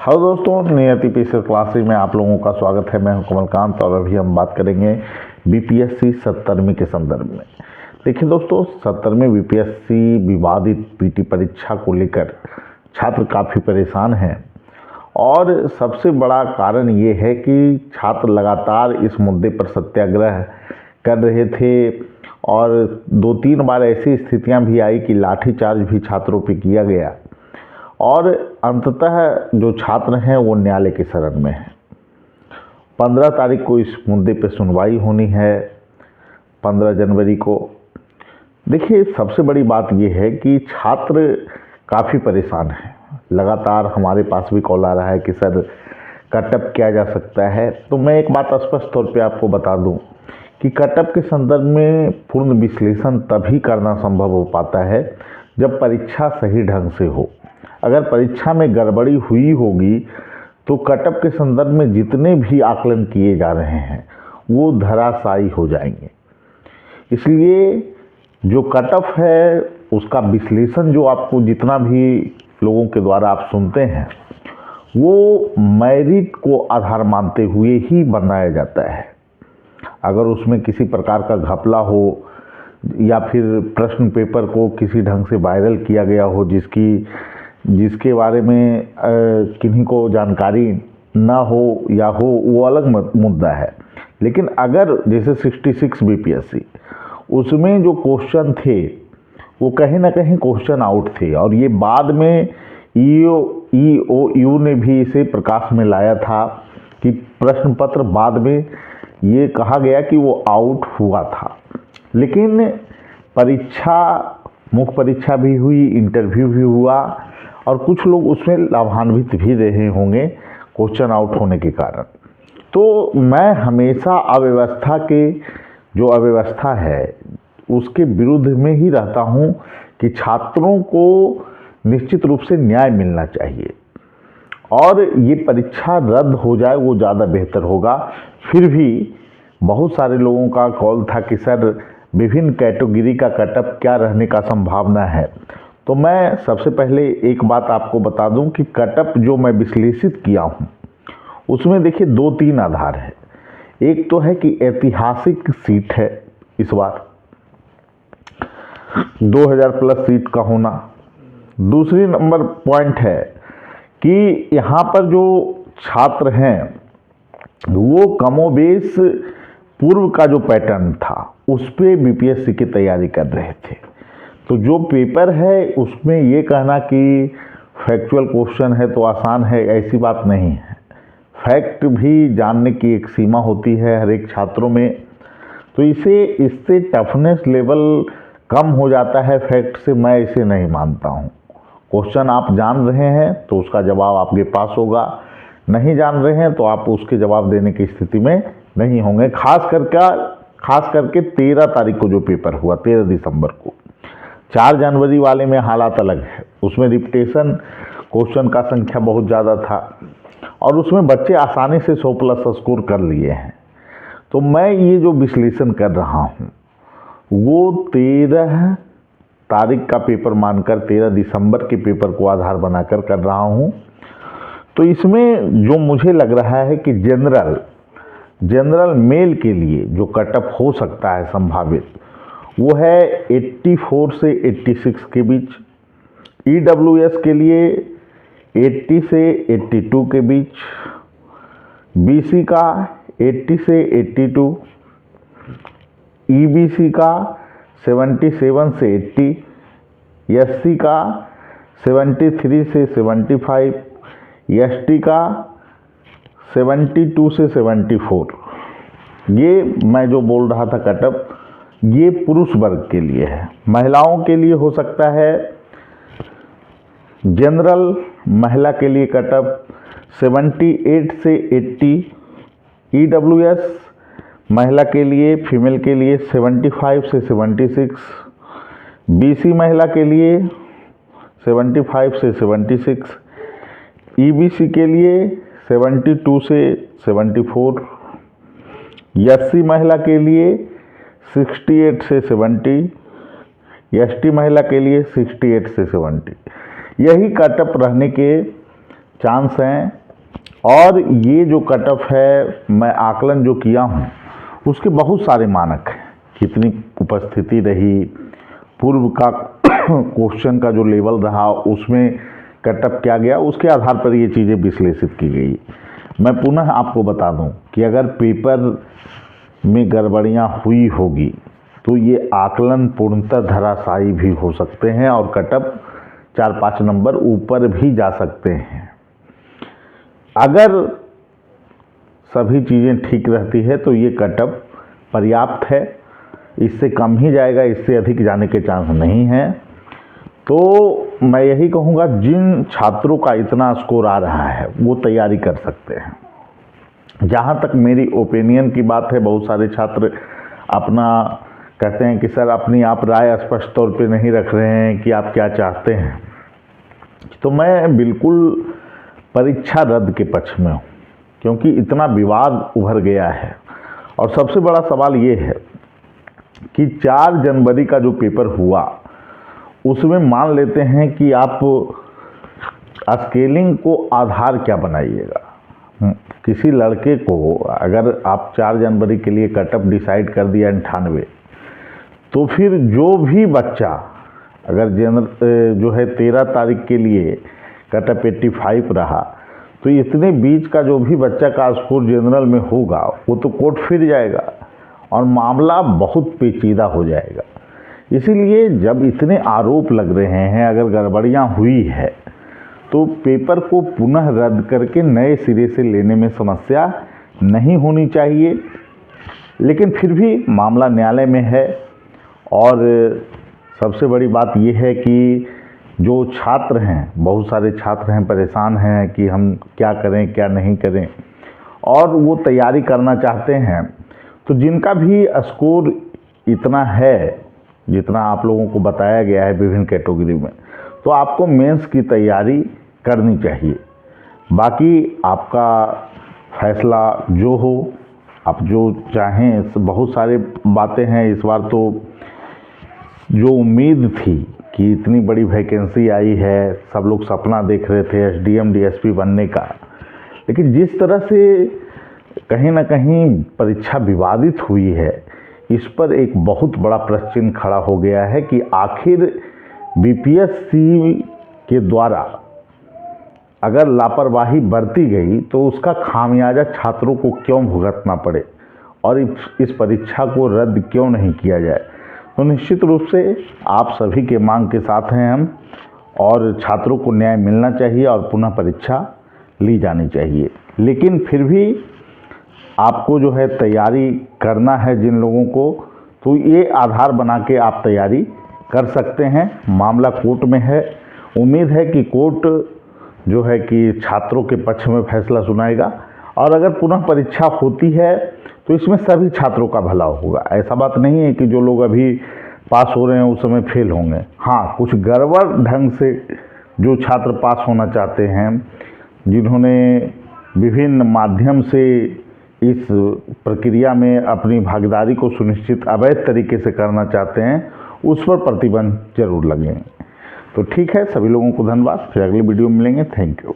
Hello दोस्तों, नियति PC classes में आप लोगों का स्वागत है। मैं हूं कमलकांत और अभी हम बात करेंगे बीपीएससी 70वीं के संदर्भ में। देखिए दोस्तों, 70वीं बीपीएससी विवादित पीटी परीक्षा को लेकर छात्र काफ़ी परेशान हैं और सबसे बड़ा कारण ये है कि छात्र लगातार इस मुद्दे पर सत्याग्रह कर रहे थे और 2-3 बार ऐसी स्थितियां भी आई कि लाठीचार्ज भी छात्रों पर किया गया और अंततः जो छात्र हैं वो न्यायालय की शरण में हैं। 15 तारीख को इस मुद्दे पर सुनवाई होनी है, 15 जनवरी को। देखिए, सबसे बड़ी बात ये है कि छात्र काफ़ी परेशान हैं। लगातार हमारे पास भी कॉल आ रहा है कि सर कटअप किया जा सकता है। तो मैं एक बात स्पष्ट तौर पे आपको बता दूं कि कटअप के संदर्भ में पूर्ण विश्लेषण तभी करना संभव हो पाता है जब परीक्षा सही ढंग से हो। अगर परीक्षा में गड़बड़ी हुई होगी तो कटअप के संदर्भ में जितने भी आकलन किए जा रहे हैं वो धराशायी हो जाएंगे। इसलिए जो कटअप है उसका विश्लेषण जो आपको जितना भी लोगों के द्वारा आप सुनते हैं वो मेरिट को आधार मानते हुए ही बनाया जाता है। अगर उसमें किसी प्रकार का घपला हो या फिर प्रश्न पेपर को किसी ढंग से वायरल किया गया हो जिसके बारे में किन्हीं को जानकारी ना हो या हो, वो अलग मुद्दा है। लेकिन अगर जैसे 66 बीपीएससी उसमें जो क्वेश्चन थे वो कहीं ना कहीं क्वेश्चन आउट थे और ये बाद में ईओयू ने भी इसे प्रकाश में लाया था कि प्रश्न पत्र बाद में ये कहा गया कि वो आउट हुआ था। लेकिन परीक्षा, मुख्य परीक्षा भी हुई, इंटरव्यू भी हुआ और कुछ लोग उसमें लाभान्वित भी रहे होंगे क्वेश्चन आउट होने के कारण। तो मैं हमेशा अव्यवस्था के जो अव्यवस्था है उसके विरुद्ध में ही रहता हूं कि छात्रों को निश्चित रूप से न्याय मिलना चाहिए और ये परीक्षा रद्द हो जाए वो ज़्यादा बेहतर होगा। फिर भी बहुत सारे लोगों का कॉल था कि सर विभिन्न कैटेगरी का कटअप क्या रहने का संभावना है। तो मैं सबसे पहले एक बात आपको बता दूं कि कटअप जो मैं विश्लेषित किया हूं उसमें देखिए 2-3 आधार है। एक तो है कि ऐतिहासिक सीट है, इस बार 2000 प्लस सीट का होना। दूसरी नंबर पॉइंट है कि यहाँ पर जो छात्र हैं वो कमोबेश पूर्व का जो पैटर्न था उस पर बीपीएससी की तैयारी कर रहे थे। तो जो पेपर है उसमें ये कहना कि फैक्चुअल क्वेश्चन है तो आसान है, ऐसी बात नहीं है। फैक्ट भी जानने की एक सीमा होती है हर एक छात्रों में। तो इससे टफनेस लेवल कम हो जाता है फैक्ट से, मैं इसे नहीं मानता हूँ। क्वेश्चन आप जान रहे हैं तो उसका जवाब आपके पास होगा, नहीं जान रहे हैं तो आप उसके जवाब देने की स्थिति में नहीं होंगे। खास करके 13 तारीख को जो पेपर हुआ, 13 दिसंबर को, 4 जनवरी वाले में हालात अलग है। उसमें रिपीटेशन क्वेश्चन का संख्या बहुत ज़्यादा था और उसमें बच्चे आसानी से 100 प्लस स्कोर कर लिए हैं। तो मैं ये जो विश्लेषण कर रहा हूँ वो 13 तारीख का पेपर मानकर 13 दिसंबर के पेपर को आधार बनाकर कर रहा हूँ। तो इसमें जो मुझे लग रहा है कि जनरल मेल के लिए जो कटअप हो सकता है संभावित वो है 84 से 86 के बीच, ईडब्ल्यूएस के लिए 80 से 82 के बीच, बीसी का 80 से 82, ईबीसी का 77 से 80, एससी का 73 से 75, एसटी का 72 से 74। ये मैं जो बोल रहा था कटअप, ये पुरुष वर्ग के लिए है। महिलाओं के लिए हो सकता है जनरल महिला के लिए कटअप 78 से 80, ईडब्ल्यूएस महिला के लिए, फीमेल के लिए 75 से 76, बीसी महिला के लिए 75 से 76, ईबीसी के लिए 72 से 74, एससी महिला के लिए 68 से 70, एसटी महिला के लिए 68 से 70। यही कटअप रहने के चांस हैं। और ये जो कट ऑफ है, मैं आकलन जो किया हूँ उसके बहुत सारे मानक हैं, कितनी उपस्थिति रही, पूर्व का क्वेश्चन का जो लेवल रहा उसमें कट ऑफ क्या गया, उसके आधार पर ये चीज़ें विश्लेषित की गई। मैं पुनः आपको बता दूं कि अगर पेपर में गड़बड़ियां हुई होगी तो ये आकलन पूर्णतः धराशायी भी हो सकते हैं और कट ऑफ 4-5 नंबर ऊपर भी जा सकते हैं। अगर सभी चीज़ें ठीक रहती है तो ये कट ऑफ पर्याप्त है, इससे कम ही जाएगा, इससे अधिक जाने के चांस नहीं हैं। तो मैं यही कहूँगा, जिन छात्रों का इतना स्कोर आ रहा है वो तैयारी कर सकते हैं। जहाँ तक मेरी ओपिनियन की बात है, बहुत सारे छात्र अपना कहते हैं कि सर अपनी आप राय स्पष्ट तौर पे नहीं रख रहे हैं कि आप क्या चाहते हैं। तो मैं बिल्कुल परीक्षा रद्द के पक्ष में हूँ, क्योंकि इतना विवाद उभर गया है। और सबसे बड़ा सवाल ये है कि 4 जनवरी का जो पेपर हुआ उसमें मान लेते हैं कि आप स्केलिंग को आधार क्या बनाइएगा। किसी लड़के को अगर आप 4 जनवरी के लिए कट ऑफ डिसाइड कर दिया 98, तो फिर जो भी बच्चा अगर जो है 13 तारीख के लिए कट ऑफ 85 रहा, तो इतने बीच का जो भी बच्चा का स्कोर जनरल में होगा वो तो कोर्ट फिर जाएगा और मामला बहुत पेचीदा हो जाएगा। इसीलिए जब इतने आरोप लग रहे हैं, अगर गड़बड़ियां हुई है तो पेपर को पुनः रद्द करके नए सिरे से लेने में समस्या नहीं होनी चाहिए। लेकिन फिर भी मामला न्यायालय में है और सबसे बड़ी बात यह है कि जो छात्र हैं, बहुत सारे छात्र हैं परेशान हैं कि हम क्या करें क्या नहीं करें, और वो तैयारी करना चाहते हैं। तो जिनका भी स्कोर इतना है जितना आप लोगों को बताया गया है विभिन्न कैटेगरी में, तो आपको मेंस की तैयारी करनी चाहिए। बाकी आपका फैसला जो हो, आप जो चाहें। बहुत सारे बातें हैं इस बार। तो जो उम्मीद थी कि इतनी बड़ी वैकेंसी आई है, सब लोग सपना देख रहे थे एसडीएम डीएसपी बनने का, लेकिन जिस तरह से कहीं ना कहीं परीक्षा विवादित हुई है, इस पर एक बहुत बड़ा प्रश्न चिन्ह खड़ा हो गया है कि आखिर बीपीएससी के द्वारा अगर लापरवाही बरती गई तो उसका खामियाजा छात्रों को क्यों भुगतना पड़े और इस परीक्षा को रद्द क्यों नहीं किया जाए। तो निश्चित रूप से आप सभी के मांग के साथ हैं हम, और छात्रों को न्याय मिलना चाहिए और पुनः परीक्षा ली जानी चाहिए। लेकिन फिर भी आपको जो है तैयारी करना है जिन लोगों को, तो ये आधार बना के आप तैयारी कर सकते हैं। मामला कोर्ट में है, उम्मीद है कि कोर्ट जो है कि छात्रों के पक्ष में फैसला सुनाएगा, और अगर पुनः परीक्षा होती है तो इसमें सभी छात्रों का भला होगा। ऐसा बात नहीं है कि जो लोग अभी पास हो रहे हैं उस समय फेल होंगे। हाँ, कुछ गड़बड़ ढंग से जो छात्र पास होना चाहते हैं, जिन्होंने विभिन्न माध्यम से इस प्रक्रिया में अपनी भागीदारी को सुनिश्चित अवैध तरीके से करना चाहते हैं, उस पर प्रतिबंध जरूर लगेंगे। तो ठीक है, सभी लोगों को धन्यवाद। फिर अगली वीडियो में मिलेंगे। Thank you.